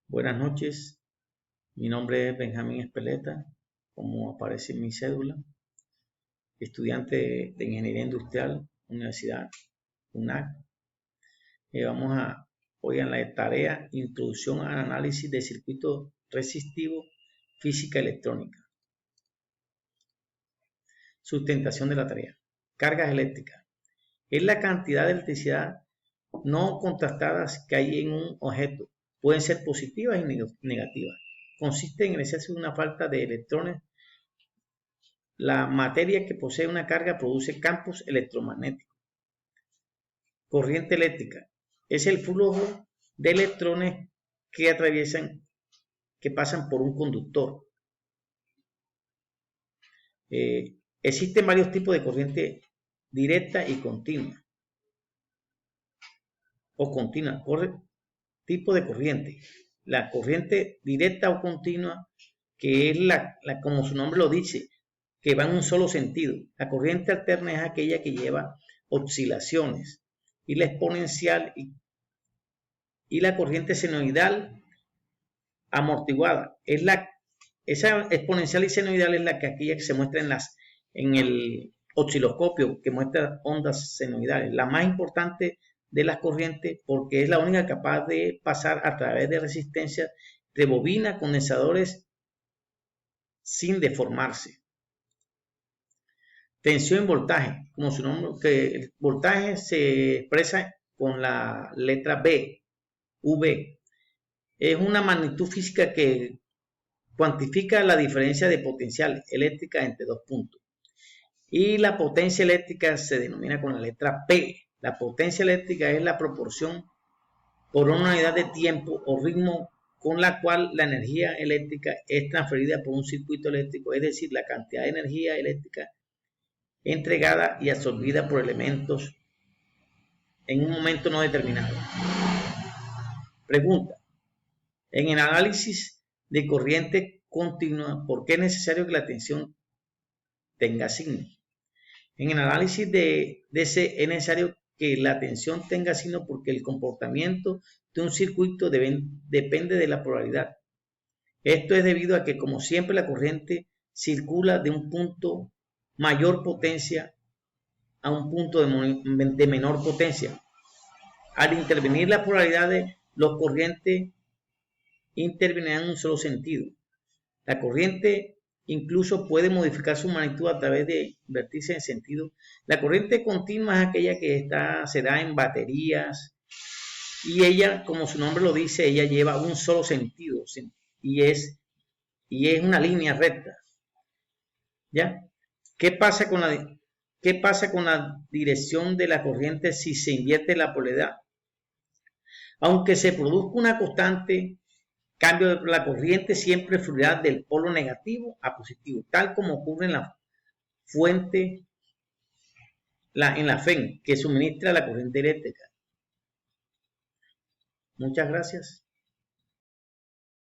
Buenas noches, mi nombre es Benjamín Espeleta, como aparece en mi cédula, estudiante de Ingeniería Industrial, Universidad UNAC. Hoy en la tarea Introducción al análisis de circuitos resistivos, física electrónica. Sustentación de la tarea. Cargas eléctricas. Es la cantidad de electricidad no contrastadas que hay en un objeto. Pueden ser positivas y negativas. Consiste en el exceso de una falta de electrones. La materia que posee una carga produce campos electromagnéticos. Corriente eléctrica es el flujo de electrones que pasan por un conductor. Existen varios tipos de corriente directa y continua. Tipo de corriente. La corriente directa o continua, que es como su nombre lo dice, que va en un solo sentido. La corriente alterna es aquella que lleva oscilaciones. Y la exponencial y la corriente senoidal amortiguada. Esa exponencial y senoidal es aquella que se muestra en el osciloscopio, que muestra ondas senoidales. La más importante de las corrientes, porque es la única capaz de pasar a través de resistencia de bobinas, condensadores, sin deformarse. Tensión y voltaje, como su nombre, que el voltaje se expresa con la letra B, V. Es una magnitud física que cuantifica la diferencia de potencial eléctrica entre dos puntos. Y la potencia eléctrica se denomina con la letra P. La potencia eléctrica es la proporción por una unidad de tiempo o ritmo con la cual la energía eléctrica es transferida por un circuito eléctrico, es decir, la cantidad de energía eléctrica entregada y absorbida por elementos en un momento no determinado. Pregunta: en el análisis de corriente continua, ¿por qué es necesario que la tensión tenga signo? En el análisis de DC es necesario que la tensión tenga signo porque el comportamiento de un circuito depende de la polaridad. Esto es debido a que, como siempre, la corriente circula de un punto mayor potencia a un punto de menor potencia. Al intervenir las polaridades, los corrientes intervienen en un solo sentido. La corriente incluso puede modificar su magnitud a través de invertirse en sentido. La corriente continua es aquella que se da en baterías y ella, como su nombre lo dice, ella lleva un solo sentido y es una línea recta. ¿Ya? ¿Qué pasa con la dirección de la corriente si se invierte la polaridad? Aunque se produzca una constante cambio de la corriente, siempre fluirá del polo negativo a positivo, tal como ocurre en la fuente, en la FEN, que suministra la corriente eléctrica. Muchas gracias.